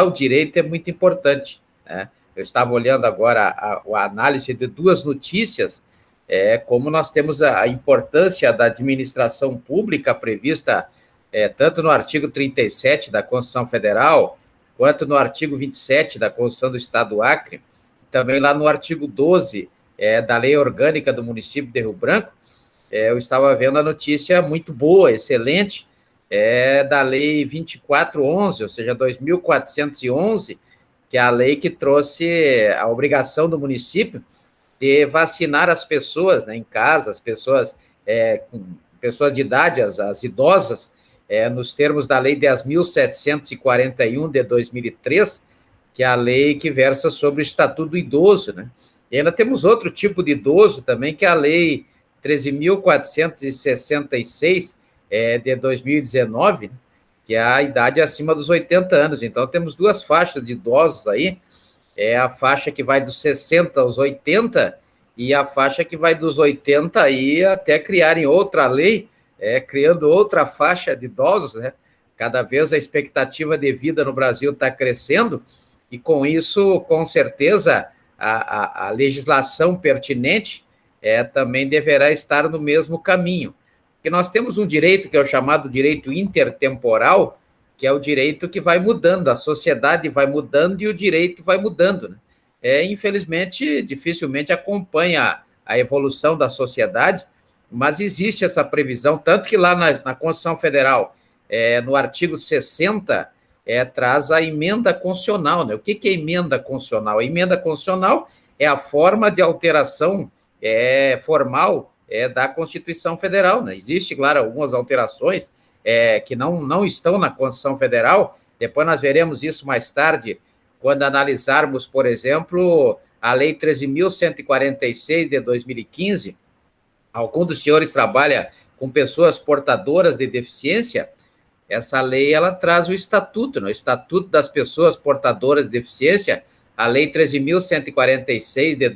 o direito é muito importante, né? Eu estava olhando agora a análise de duas notícias, como nós temos a importância da administração pública prevista tanto no artigo 37 da Constituição Federal, quanto no artigo 27 da Constituição do Estado do Acre, também lá no artigo 12 da Lei Orgânica do município de Rio Branco. Eu estava vendo a notícia muito boa, excelente, da Lei 2411, ou seja, 2.411, que é a lei que trouxe a obrigação do município de vacinar as pessoas, né, em casa, as pessoas com pessoas de idade, as idosas, nos termos da Lei 10.741 de 2003, que é a lei que versa sobre o Estatuto do Idoso, né? E ainda temos outro tipo de idoso também, que é a Lei 13.466 de 2019, que é a idade acima dos 80 anos. Então, temos duas faixas de idosos aí, a faixa que vai dos 60 aos 80 e a faixa que vai dos 80 aí até criarem outra lei, criando outra faixa de idosos, né? Cada vez a expectativa de vida no Brasil está crescendo e, com isso, com certeza, a legislação pertinente também deverá estar no mesmo caminho. Porque nós temos um direito que é o chamado direito intertemporal, que é o direito que vai mudando, a sociedade vai mudando e o direito vai mudando, né? Infelizmente, dificilmente acompanha a evolução da sociedade, mas existe essa previsão, tanto que lá na Constituição Federal, no artigo 60, traz a emenda constitucional, né? O que é emenda constitucional? A emenda constitucional é a forma de alteração formal da Constituição Federal, né? Existe, claro, algumas alterações que não estão na Constituição Federal, depois nós veremos isso mais tarde, quando analisarmos, por exemplo, a Lei 13.146 de 2015, algum dos senhores trabalha com pessoas portadoras de deficiência, essa lei ela traz o estatuto, né? O Estatuto das Pessoas Portadoras de Deficiência, a Lei 13.146 de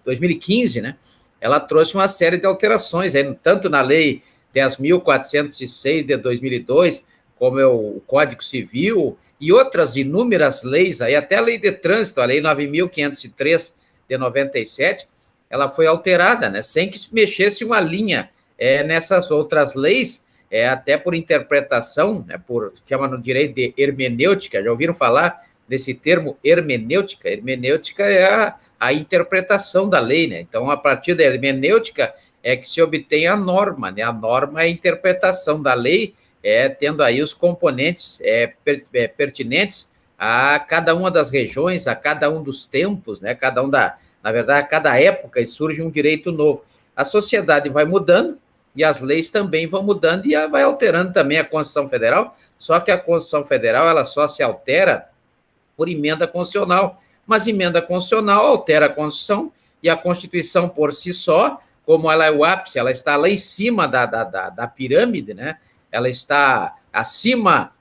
2015, né? Ela trouxe uma série de alterações, tanto na Lei 10.406 de 2002, como é o Código Civil, e outras inúmeras leis, aí, até a Lei de Trânsito, a Lei 9.503 de 97, ela foi alterada, né, sem que se mexesse uma linha nessas outras leis, até por interpretação, né, chama no direito de hermenêutica, já ouviram falar desse termo hermenêutica? Hermenêutica é a interpretação da lei, né? Então, a partir da hermenêutica é que se obtém a norma, né? A norma é a interpretação da lei, tendo aí os componentes pertinentes a cada uma das regiões, a cada um dos tempos, né? Na verdade, a cada época surge um direito novo. A sociedade vai mudando e as leis também vão mudando e vai alterando também a Constituição Federal, só que a Constituição Federal ela só se altera por emenda constitucional, mas emenda constitucional altera a Constituição e a Constituição por si só, como ela é o ápice, ela está lá em cima da pirâmide, né? Ela está acima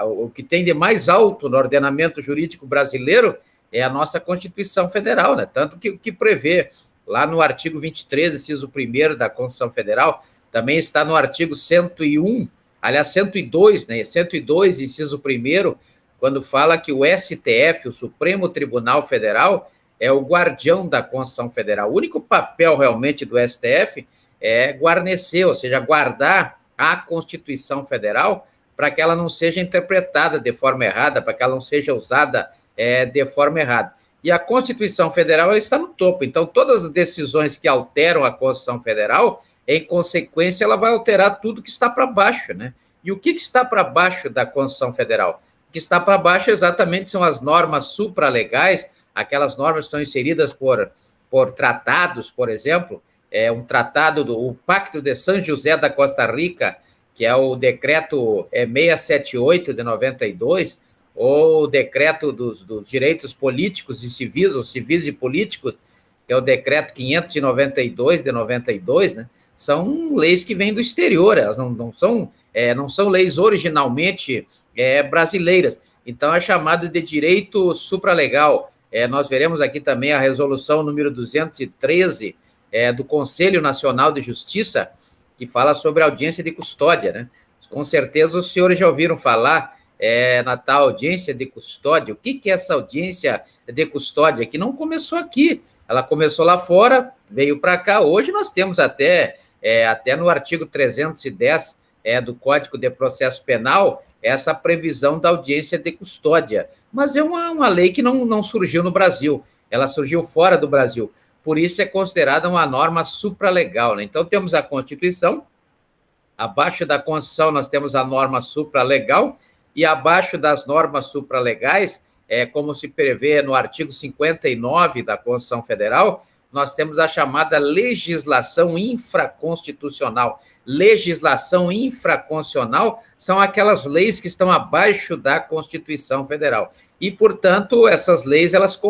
o que tem de mais alto no ordenamento jurídico brasileiro é a nossa Constituição Federal, né? Tanto que prevê lá no artigo 23, inciso 1º da Constituição Federal, também está no artigo 101, aliás, 102, né? 102, inciso 1º, quando fala que o STF, o Supremo Tribunal Federal, é o guardião da Constituição Federal. O único papel realmente do STF é guarnecer, ou seja, guardar a Constituição Federal para que ela não seja interpretada de forma errada, para que ela não seja usada de forma errada. E a Constituição Federal ela está no topo, então todas as decisões que alteram a Constituição Federal, em consequência, ela vai alterar tudo que está para baixo, né? E o que está para baixo da Constituição Federal? O que está para baixo exatamente são as normas supralegais, aquelas normas que são inseridas por tratados, por exemplo, um tratado o Pacto de São José da Costa Rica, que é o decreto 678 de 92, ou o decreto dos direitos políticos e civis, ou civis e políticos, que é o decreto 592 de 92, né? São leis que vêm do exterior, elas não são leis originalmente brasileiras. Então, é chamado de direito supralegal. Nós veremos aqui também a resolução número 213 do Conselho Nacional de Justiça, que fala sobre audiência de custódia, né? Com certeza os senhores já ouviram falar na tal audiência de custódia. O que é essa audiência de custódia? Que não começou aqui, ela começou lá fora, veio para cá. Hoje nós temos até no artigo 310 do Código de Processo Penal essa previsão da audiência de custódia. Mas é uma lei que não surgiu no Brasil, ela surgiu fora do Brasil. Por isso é considerada uma norma supralegal, né? Então, temos a Constituição, abaixo da Constituição nós temos a norma supralegal, e abaixo das normas supralegais, como se prevê no artigo 59 da Constituição Federal, nós temos a chamada legislação infraconstitucional. Legislação infraconstitucional são aquelas leis que estão abaixo da Constituição Federal. E, portanto, essas leis, elas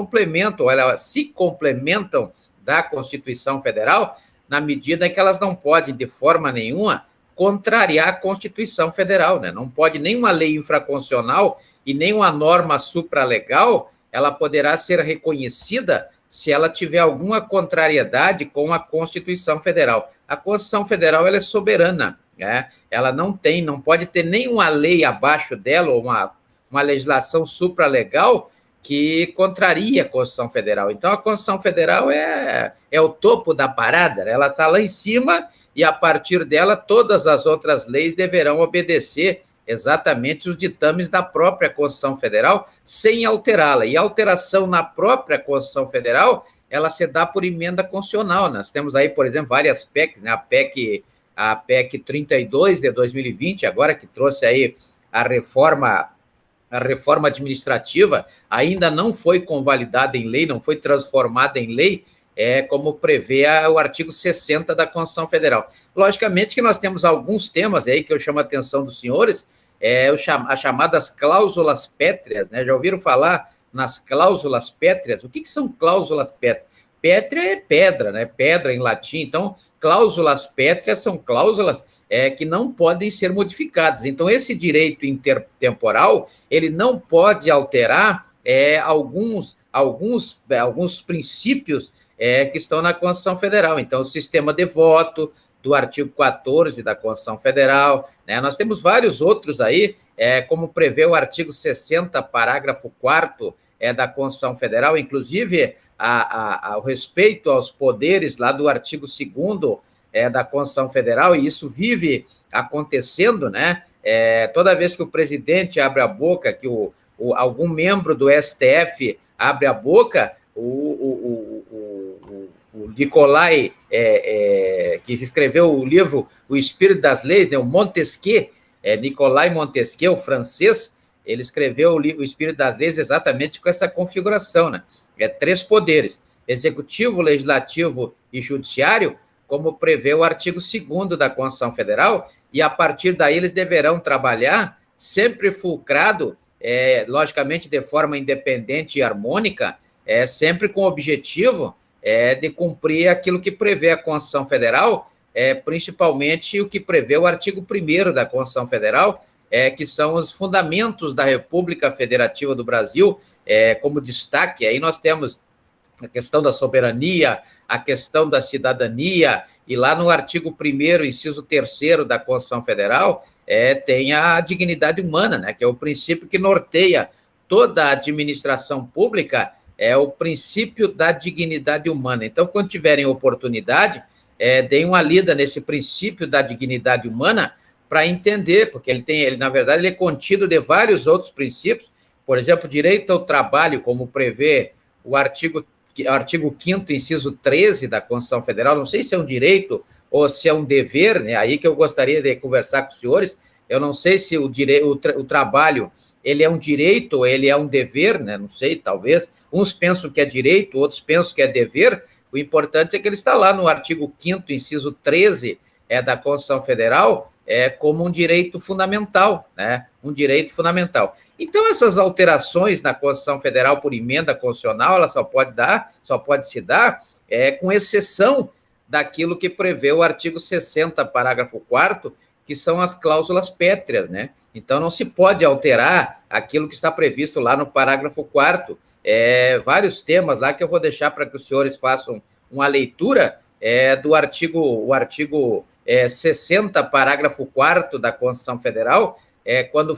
se complementam da Constituição Federal, na medida em que elas não podem, de forma nenhuma, contrariar a Constituição Federal, né? Não pode nenhuma lei infraconstitucional e nenhuma norma supralegal, ela poderá ser reconhecida se ela tiver alguma contrariedade com a Constituição Federal. A Constituição Federal, ela é soberana, né? Ela não pode ter nenhuma lei abaixo dela, ou uma legislação supralegal que contraria a Constituição Federal. Então, a Constituição Federal é o topo da parada, né? Ela está lá em cima, e a partir dela todas as outras leis deverão obedecer exatamente os ditames da própria Constituição Federal, sem alterá-la. E a alteração na própria Constituição Federal, ela se dá por emenda constitucional. Nós temos aí, por exemplo, várias PECs, né? A PEC 32 de 2020, agora que trouxe aí a reforma administrativa, ainda não foi convalidada em lei, não foi transformada em lei, como prevê o artigo 60 da Constituição Federal. Logicamente que nós temos alguns temas aí que eu chamo a atenção dos senhores, as chamadas cláusulas pétreas, né? Já ouviram falar nas cláusulas pétreas? O que são cláusulas pétreas? Pétrea é pedra, né? Pedra em latim. Então, cláusulas pétreas são cláusulas que não podem ser modificadas. Então, esse direito intertemporal, ele não pode alterar alguns princípios que estão na Constituição Federal. Então, o sistema de voto do artigo 14 da Constituição Federal, né? Nós temos vários outros aí, como prevê o artigo 60, parágrafo 4º da Constituição Federal, inclusive ao respeito aos poderes lá do artigo 2º da Constituição Federal, e isso vive acontecendo, né? Toda vez que o presidente abre a boca, que algum membro do STF abre a boca, o Nicolai, que escreveu o livro O Espírito das Leis, né, o Montesquieu, Nicolai Montesquieu, o francês, ele escreveu o livro O Espírito das Leis exatamente com essa configuração, né? 3 poderes, executivo, legislativo e judiciário, como prevê o artigo 2º da Constituição Federal, e a partir daí eles deverão trabalhar sempre fulcrado, logicamente de forma independente e harmônica, sempre com o objetivo de cumprir aquilo que prevê a Constituição Federal, principalmente o que prevê o artigo 1º da Constituição Federal, que são os fundamentos da República Federativa do Brasil, como destaque. Aí nós temos a questão da soberania, a questão da cidadania, e lá no artigo 1º, inciso 3º da Constituição Federal, tem a dignidade humana, né, que é o princípio que norteia toda a administração pública, o princípio da dignidade humana. Então, quando tiverem oportunidade, deem uma lida nesse princípio da dignidade humana para entender, porque ele, na verdade, ele é contido de vários outros princípios, por exemplo, direito ao trabalho, como prevê o artigo 5º, inciso 13 da Constituição Federal. Não sei se é um direito ou se é um dever, né? Aí que eu gostaria de conversar com os senhores. Eu não sei se o trabalho ele é um direito ou ele é um dever, né? Não sei, talvez. Uns pensam que é direito, outros pensam que é dever. O importante é que ele está lá no artigo 5º, inciso 13 da Constituição Federal, como um direito fundamental, né? Um direito fundamental. Então, essas alterações na Constituição Federal por emenda constitucional, ela só pode se dar com exceção daquilo que prevê o artigo 60, parágrafo 4º, que são as cláusulas pétreas, né? Então, não se pode alterar aquilo que está previsto lá no parágrafo 4º. Vários temas lá que eu vou deixar para que os senhores façam uma leitura do artigo 60, parágrafo 4º da Constituição Federal, quando